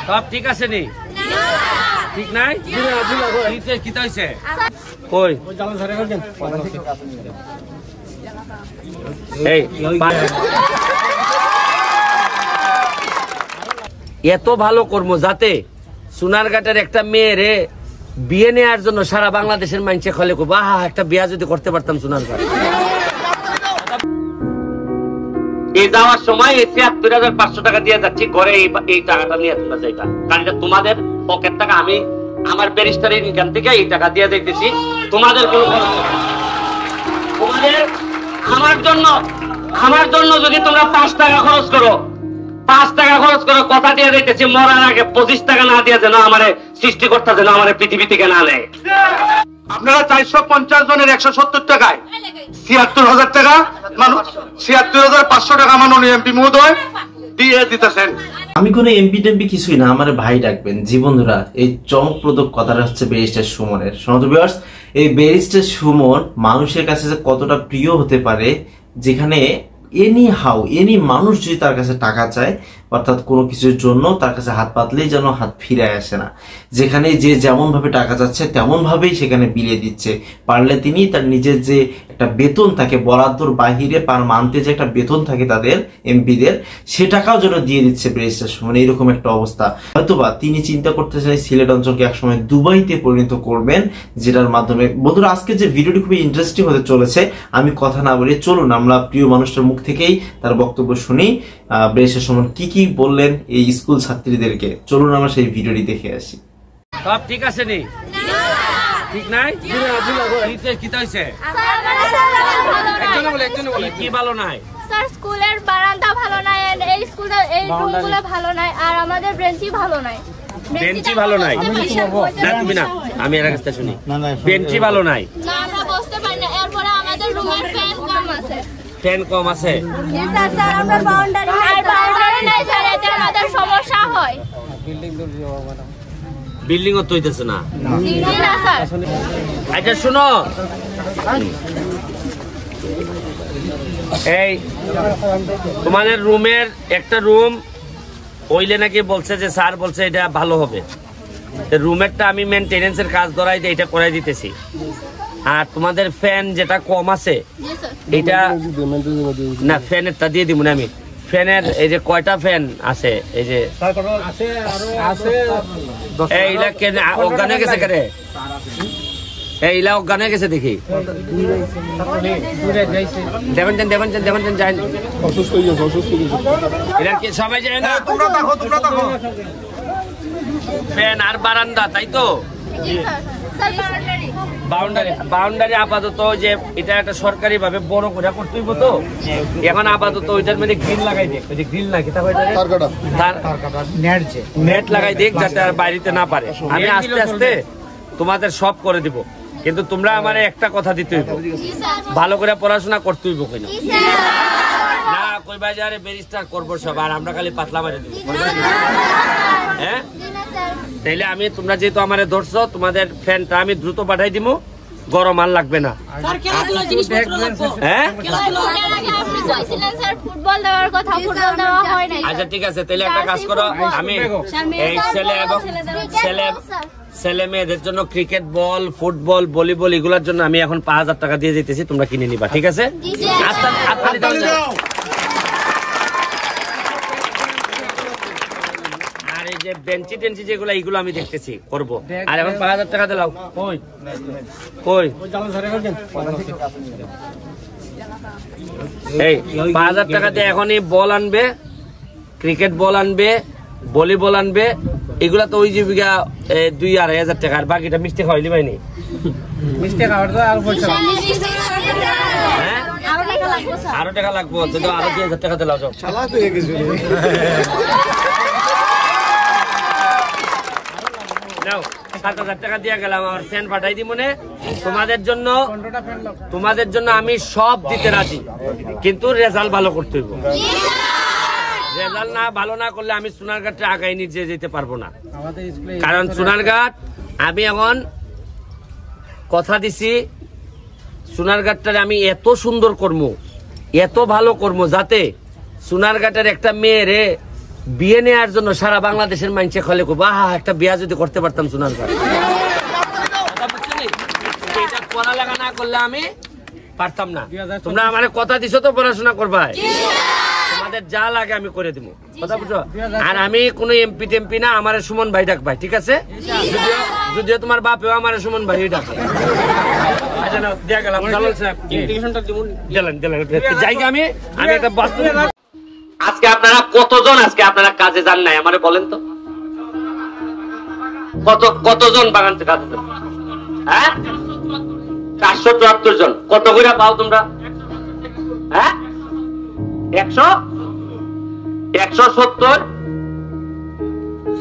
সব ঠিক আছে নি? ঠিক নাই? কি হইছে? কই এই এত ভালো কর্ম যাতে সোনারঘাটের একটা মেয়েরে বিয়ে নেওয়ার জন্য সারা বাংলাদেশের মানুষে খলে বাহা একটা বিয়া যদি করতে পারতাম সোনারঘাট। এই যাওয়ার সময় ৭৬,৫০০ টাকা দিয়ে যাচ্ছি ঘরে, এই টাকাটা নিয়ে তোমরা যাইবা, কারণ এটা তোমাদের পকেট টাকা। আমি আমার ব্যারিস্টার ইনকাম থেকে এই টাকা দিয়ে যাইতেছি, তোমাদের কোনো খরচ নেই। তোমাদের আমার জন্য যদি তোমরা ৫ টাকা খরচ করো, ৫ টাকা খরচ করো, কথা দিয়ে যাইতেছি মরার আগে ২৫ টাকা না দিয়ে যেন আমার সৃষ্টিকর্তা যেন আমার পৃথিবী থেকে না নেয়। আপনারা ৪৫০ জনের ১৭০ টাকায় ৭৬,০০০ টাকা মানুষ ৭৬,৫০০ টাকা মাননীয় এমপি মহোদয় দিয়ে দিতেছেন। আমি কোনো এমপি টেমপি কিছুই না, আমার ভাই ডাকবেন। জি বন্ধুরা, এই চমকপ্রদ কথাটা হচ্ছে ব্যারিস্টার সুমনের। শোনো ভিউয়ার্স, এই ব্যারিস্টার সুমন মানুষের কাছে যে কতটা প্রিয় হতে পারে, যেখানে এনি মানুষ যদি তার কাছে টাকা চায়, অর্থাৎ কোনো কিছুর জন্য তার কাছে হাত পাতলেই যেন হাত ফিরে আসে না। যেখানে যে যেমন ভাবে টাকা চাচ্ছে তেমন ভাবেই সেখানে বিলিয়ে দিচ্ছে। পারলে তিনি তার নিজের যে একটা বেতন থাকে, বরাদ্দর বাহিরে পার মান্থে যে একটা বেতন থাকে তাদের এমপিদের, সে টাকাও যেন দিয়ে দিচ্ছে ব্যারিস্টার সুমন। এইরকম একটা অবস্থা। হয়তোবা তিনি চিন্তা করতেছেন সিলেট অঞ্চলকে একসময় দুবাইতে পরিণত করবেন, যেটার মাধ্যমে বন্ধুরা আজকে যে ভিডিওটি খুবই ইন্টারেস্টিং হতে চলেছে। আমি কথা না বলে চলুন আমরা প্রিয় মানুষটার মুখ থেকেই তার বক্তব্য শুনি। ব্যারিস্টার সুমন কি বললেন এই স্কুল ছাত্রীদেরকে, চলুন আমরা সেই ভিডিওটি দেখে আসি। সব ঠিক আছে নি? ঠিক নাই? কি হইছে? কি ভালো নাই? স্যার স্কুলের বারান্দা ভালো নাই, এই রুমগুলো ভালো নাই, আর আমাদের বেঞ্চি ভালো নাই। বেঞ্চি ভালো নাই না? তুমি না, আমি এর কাছে শুনি বেঞ্চি ভালো নাই না, আমরা বসতে পারি না। এরপরে আমাদের রুমের ফ্যান কম আছে। ফ্যান কম আছে? জি স্যার, স্যার আমরা বাউন্ডারি নাই স্যার, এতে আমাদের সমস্যা হয়। বিল্ডিং ও তৈতেছে না? জি না স্যার। আচ্ছা শুনো, এই তোমাদের রুমের একটা রুম ওইলে নাকি বলছে যে স্যার বলছে এটা ভালো হবে, রুমেরটা আমি মেনটেনেন্সের কাজ ধরাই দিয়ে এটা করাই দিতেছি। আর তোমাদের ফ্যান যেটা কম আছে এটা না, ফ্যানেরটা দিয়ে দিব না আমি। ফ্যানের এই যে কয়টা ফ্যান আছে, এই যে এইলা কেন অজ্ঞান হয়ে গেছে, কেন এইলা অজ্ঞান হয়ে গেছে দেখি। দেবেন যাই এরা কি সবাই যায় না? ফ্যান আর বারান্দা, তাই তো? বাউন্ডারি আপাতত যে এটা একটা সরকারি ভাবে বড় করে করতে হইব, তো এখন আপাতত ওইটার মধ্যে গ্রিল লাগাই দেখ, ওই যে গ্রিল না কি নেট লাগাই দেখ, যাতে আর বাইরেতে না পারে। আমি আস্তে আস্তে তোমাদের সব করে দিব, কিন্তু তোমরা আমার একটা কথা দিতে হইব, ভালো করে পড়াশোনা করতে হইব। কই না কই বাজারে ব্যারিস্টার করবো সব, আর আমরা খালি পাতলা মারে দিব। হ্যাঁ, তাইলে আমি তোমরা যেহেতু আমারে ধরছো, তোমাদের ফ্যানটা আমি দ্রুত পাঠাই দিব, গরম আর লাগবে না। আচ্ছা ঠিক আছে, তাহলে একটা কাজ করো, আমি এই ছেলে মেয়েদের জন্য ক্রিকেট বল, ফুটবল, ভলিবল এগুলোর জন্য আমি এখন ৫,০০০ টাকা দিয়ে যেতেছি, তোমরা কিনে নিবা, ঠিক আছে? আর এই যে বেঞ্চি টেঞ্চি যেগুলো, এইগুলো আমি দেখতেছি করবো। আর এখন ৫,০০০ টাকা দিলাও, কই এই ৫,০০০ টাকা দিয়ে এখনই বল আনবে, ক্রিকেট বল আনবে, ভলিবল আনবে, এগুলা তো ওই জীবিকা ২-২,৫০০ টাকা। আর বাকিটা মিষ্টি খাওয়াইলি ভাইনি? মিষ্টি খাওয়ার তো আরো টাকা লাগবো, আরো ২,০০০ টাকা দিলাও। ৭,০০০ টাকা দিয়ে গেলাম, আমার ফ্যান পাঠাই দি মনে। তোমাদের জন্য আমি সব দিতে রাজি, কিন্তু রেজাল্ট ভালো করতে হইব। রেজাল্ট না ভালো না করলে আমি সোনারঘাটে আগাই নিয়ে যেতে পারবো না, কারণ সোনারঘাট আমি এখন কথা দিছি, সোনারঘাটটারে আমি এত সুন্দর করবো, এত ভালো করবো, যাতে সোনারঘাটের একটা মেয়েরে বিয়ে নেওয়ার জন্য সারা বাংলাদেশের মানুষে খলে বাহ একটা বিয়া যদি করতে পারতাম সোনার ঘর। এটা পড়ালেখা না করলে আমি পারতাম না। তোমরা আমার কথা দিছো তো পড়াশোনা করবা, তোমাদের যা লাগে আমি করে দিব, কথা বুঝো। আর আমি কোনো এমপি টেমপি না, আমার সুমন ভাই ডাক ভাই, ঠিক আছে? যদিও তোমার বাপেও আমার সুমন ভাই ডাকে। আজকে আপনারা কতজন আজকে আপনারা কাজে যান নাই আমারে বলেন তো, কতজন বাগানতে কাজে যান? হ্যাঁ 474 জন। কত করে পাও তোমরা? হ্যাঁ 170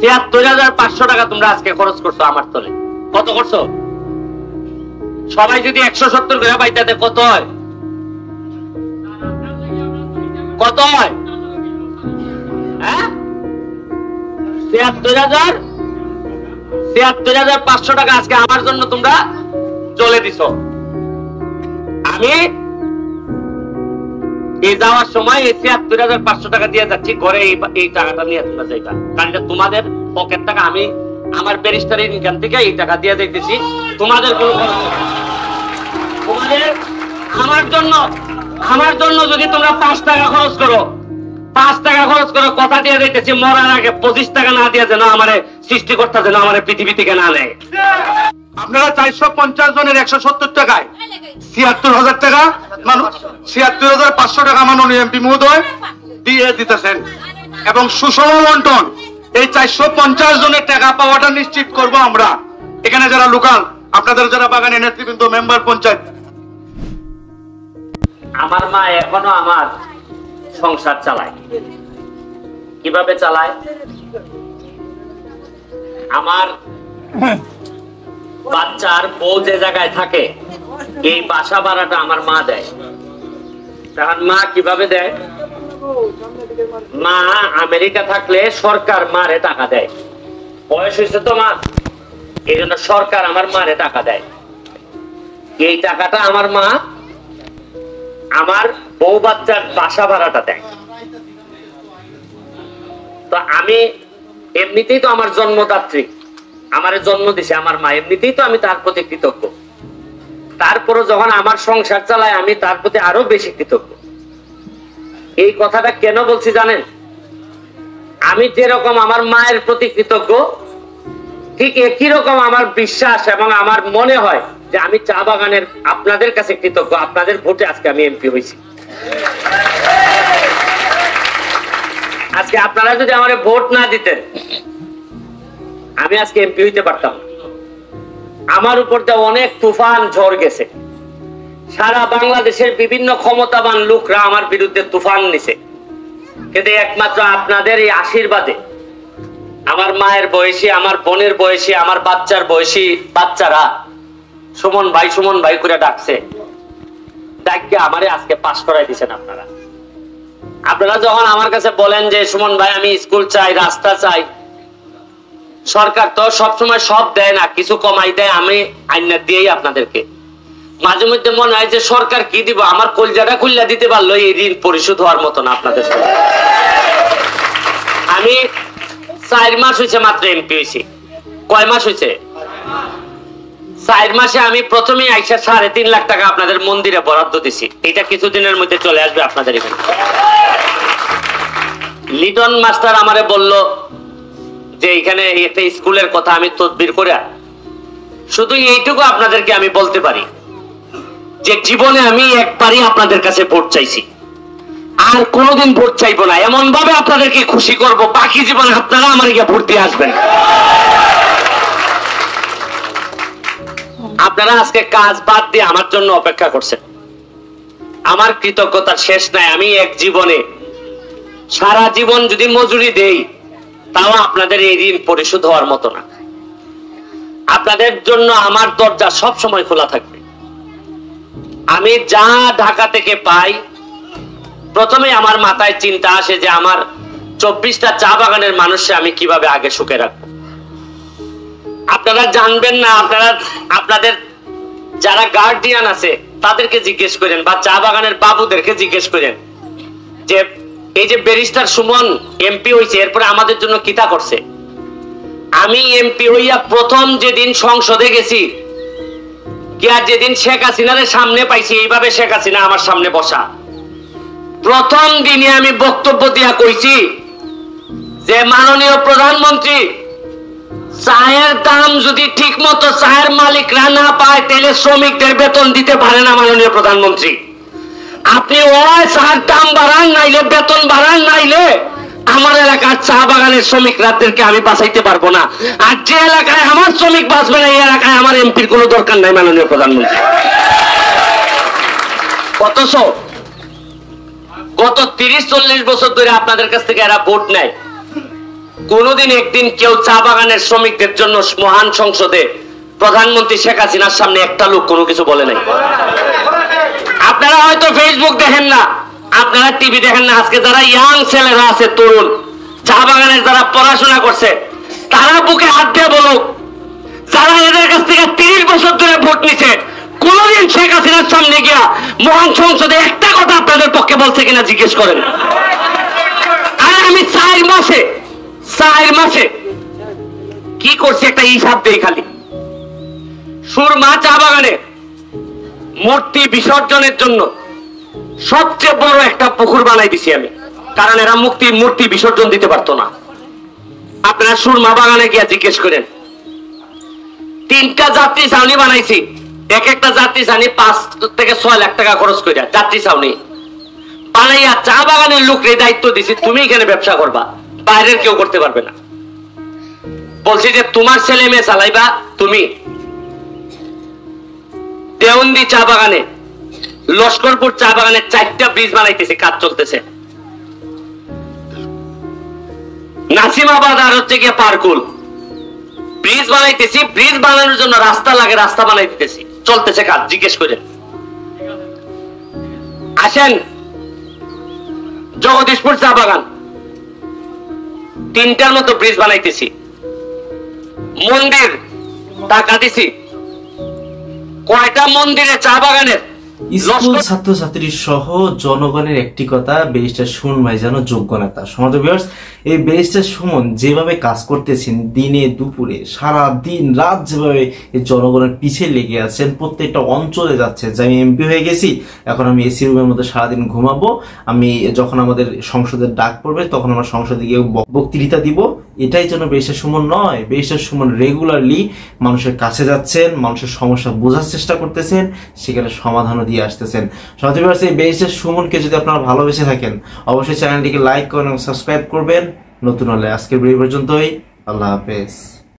76,500 টাকা তোমরা আজকে খরচ করছো আমার তলে। কত করছো? সবাই যদি 170 করে পাইতে কত হয়? কত হয়? হ্যাঁ 76,500 টাকা আজকে আমার জন্য তোমরা চলে দিছো। আমি এই যাওয়ার সময় এই 76,500 টাকা দিয়ে যাচ্ছি ঘরে, এই টাকাটা নিয়ে তোমরা যাইবা, কারণ তোমাদের পকেট টাকা আমি আমার ব্যারিস্টার ইনকাম থেকে এই টাকা দিয়ে যাইতেছি। তোমাদের আমার জন্য যদি তোমরা 5 টাকা খরচ করো, 5 টাকা খরচ করো, কথা দিয়ে যাইতেছি মরার আগে 25 টাকা না দিয়ে যেন আমার সৃষ্টিকর্তা যেন আমার পৃথিবী থেকে না নেয়। আপনারা 450 জনের 170 টাকায় 76,000 টাকা, 76,500 টাকা মাননীয় এমপি মহোদয় দিয়ে দিতেছেন, এবং সুষম বন্টন এই 450 জনের টাকা পাওয়াটা নিশ্চিত করব আমরা। এখানে যারা লোকাল, আপনাদের যারা বাগানের নেতৃবৃন্দ, মেম্বার, পঞ্চায়েত। আমার মা এখনো আমার সংসার চালায়। কিভাবে চালায়? আমার বাচ্চার বউ যে জায়গায় থাকে এই বাসা ভাড়াটা আমার মা দেয়। তখন মা কিভাবে দেয়? মা আমেরিকা থাকলে সরকার মারে টাকা দেয়। বয়স হয়েছে তো মা, এই জন্য সরকার আমার মারে টাকা দেয়। এই টাকাটা আমার মা আমার বউ বাচ্চার বাসা ভাড়াটা দেয়। তো আমি এমনিতেই তো আমার জন্মদাত্রী, আমার জন্ম দিছে আমার মা, এমনিতেই তো আমি তার প্রতি কৃতজ্ঞ। তারপরে যখন আমার সংসার চালায় আমি তার প্রতি আরো বেশি কৃতজ্ঞ। এই কথাটা কেন বলছি জানেন? আমি যেরকম আমার মায়ের প্রতি কৃতজ্ঞ, ঠিক একই রকম আমার বিশ্বাস এবং আমার মনে হয় যে আমি চা বাগানের আপনাদের কাছে কৃতজ্ঞ। আপনাদের ভোটে আজকে আমি এমপি হয়েছি। আজকে আপনারা যদি আমার ভোট না দিতেন আমি আজকে এমপি হইতে পারতাম। আমার উপর দিয়ে অনেক তুফান ঝড় গেছে, সারা বাংলাদেশের বিভিন্ন ক্ষমতাবান লোকরা আমার বিরুদ্ধে তুফান নিছে, কিন্তু একমাত্র আপনাদের এই আশীর্বাদে আমার মায়ের বয়সী, আমার বোনের বয়সী, আমার বাচ্চার বয়সী বাচ্চারা সুমন ভাই করে ডাকছে, ডাককে আমারে আজকে পাশ করাই দিয়েছেন আপনারা। আপনারা যখন আমার কাছে বলেন যে সুমন ভাই আমি স্কুল চাই, রাস্তা চাই, সরকার তো সবসময় সব দেয় না, কিছু কমাই দেয়, আমি আইনা দিয়েই আপনাদেরকে। মাঝে মধ্যে মনে হয় যে সরকার কি দিব, আমার কলজাটা খুললা দিতে পারলো এই ঋণ পরিশোধ হওয়ার মতো না আপনাদের সাথে। আমি 4 মাস হয়েছে মাত্র এমপি হয়েছি। কয় মাস হয়েছে? 4 মাসে আমি প্রথমে আইসা 3.5 লাখ টাকা আপনাদের মন্দিরে বরাদ্দ দিছি। এটা কিছুদিনের মধ্যে চলে আসবে আপনাদের এখানে। লিটন মাস্টার আমারে বলল যে এখানে একটা স্কুলের কথা, আমি তদবির করে শুধু এইটুকু আপনাদেরকে আমি বলতে পারি যে জীবনে আমি একবারই আপনাদের কাছে ভোট চাইছি, আর কোনোদিন ভোট চাইবো না। এমন ভাবে আপনাদেরকে খুশি করব, বাকি জীবনে আপনারা আমার গিয়ে ভোট দিয়ে আসবেন। আপনারা আজকে কাজ বাদ দিয়ে আমার জন্য অপেক্ষা করছেন, আমার কৃতজ্ঞতার শেষ নাই। আমি এক জীবনে সারা জীবন যদি মজুরি দেই তাও আপনাদের এই ঋণ পরিশোধ হওয়ার মতো না। আপনাদের জন্য আমার দরজা সব সময় খোলা থাকবে। আমি যা ঢাকা থেকে পাই প্রথমে আমার মাথায় চিন্তা আসে যে আমার 24টা চা বাগানের মানুষকে আমি কিভাবে আগে সুখে রাখবো। আপনারা জানবেন না, আপনাদের যারা গার্ডিয়ান আছে তাদেরকে জিজ্ঞেস করেন, বা চা বাগানের বাবুদেরকে জিজ্ঞেস করেন যে এই যে ব্যারিস্টার সুমন এমপি হইছে, এরপরে আমাদের জন্য কিতা করছে। আমি এমপি হইয়া প্রথম যেদিন সংসদে গেছি, যেদিন শেখ হাসিনার সামনে পাইছি, এইভাবে শেখ হাসিনা আমার সামনে বসা, প্রথম দিনে আমি বক্তব্য দিয়া কইছি যে মাননীয় প্রধানমন্ত্রী, চায়ের দাম যদি ঠিক মতো চায়ের মালিকরা না পায় তাহলে শ্রমিকদের বেতন দিতে পারে না। মাননীয় প্রধানমন্ত্রী, আপনি ওই চায়ের দাম বাড়ান, নাইলে বেতন বাড়ান, নাইলে আমার এলাকার চা বাগানের শ্রমিকরাদেরকে আমি বাঁচাইতে পারবো না। আর যে এলাকায় আমার শ্রমিক বাঁচবে না, এই এলাকায় আমার এমপির কোনো দরকার নাই। মাননীয় প্রধানমন্ত্রী, অথচ গত 30-40 বছর ধরে আপনাদের কাছ থেকে এরা ভোট নেয়, কোনদিন একদিন কেউ চা বাগানের শ্রমিকদের জন্য মহান সংসদে প্রধানমন্ত্রী শেখ হাসিনার সামনে একটা লোক কোনো কিছু বলে নাই। আপনারা হয়তো ফেসবুক দেখেন না, আপনারা টিভি দেখেন না। আজকে যারা ইয়াং ছেলেরা আছে, তরুণ চা বাগানের যারা পড়াশোনা করছে, তারা বুকে হাত দিয়ে বলুক, যারা এদের কাছ থেকে 30 বছর ধরে ভোট নিছে, কোনদিন শেখ হাসিনার সামনে গিয়া মহান সংসদে একটা কথা আপনাদের পক্ষে বলছে কিনা জিজ্ঞেস করেন। আর আমি 4 মাসে কি করছি একটা হিসাব দেই খালি। সুরমা চা বাগানে মূর্তি বিসর্জনের জন্য সবচেয়ে বড় একটা পুকুর বানাই দিছি আমি, কারণ এরা মূর্তি বিসর্জন দিতে পারতো না। আপনারা সুরমা বাগানে গিয়া জিজ্ঞেস করেন। 3টা যাত্রী ছাউনি বানাইছি, এক একটা যাত্রী ছাউনি 5 থেকে 6 লাখ টাকা খরচ করে যাত্রী ছাউনি বানাইয়া চা বাগানের লোকরে দায়িত্ব দিছি, তুমি এখানে ব্যবসা করবা, বাইরের কেউ করতে পারবে না। বলছি যে তোমার ছেলে মেয়ে চালাইবা তুমি। দেওন্দি চা বাগানে, লস্করপুর চা বাগানে 4টা ব্রিজ বানাইতেছে, কাজ চলতেছে। নাসিমাবাদ আর হচ্ছে গিয়ে পারকুল ব্রিজ বানাইতেছি, ব্রিজ বানানোর জন্য রাস্তা লাগে, রাস্তা বানাই দিতেছি, চলতেছে কাজ, জিজ্ঞেস করেন। আসেন জগদীশপুর চা বাগান, 3টার মতো ব্রিজ বানাইতেছি। মন্দির টাকা দিছি, কয়টা মন্দিরে চা বাগানের স্কুল ছাত্রছাত্রী সহ জনগণের একটি কথা, ব্যারিস্টার সুমন ভাই যেন যোগ্য নেতা। সমাদর ভিউয়ার্স, এই ব্যারিস্টার সুমন যেভাবে কাজ করতেছেন, দিনে দুপুরে সারা দিন রাত যেভাবে এই জনগণের পিছে লেগে আছেন, প্রত্যেকটা অঞ্চলে যাচ্ছে যে আমি এমপি হয়ে গেছি, এখন আমি এসি রুমের মধ্যে সারাদিন ঘুমাবো, আমি যখন আমাদের সংসদের ডাক পড়বে তখন আমার সংসদে গিয়ে বক্তৃতা দিব। এটাই যেন ব্যারিস্টার সুমন নয়। ব্যারিস্টার সুমন রেগুলারলি মানুষের কাছে যাচ্ছেন, মানুষের সমস্যা বোঝার চেষ্টা করতেছেন, সেখানে সমাধানও দিয়ে আসতেছেন। সমাদর ভিউয়ার্স, এই ব্যারিস্টার সুমনকে যদি আপনারা ভালোবেসে থাকেন, অবশ্যই চ্যানেলটিকে লাইক করেন এবং সাবস্ক্রাইব করবেন। নতুন হলে আজকের ভিডিও পর্যন্তই। আল্লাহ হাফেজ।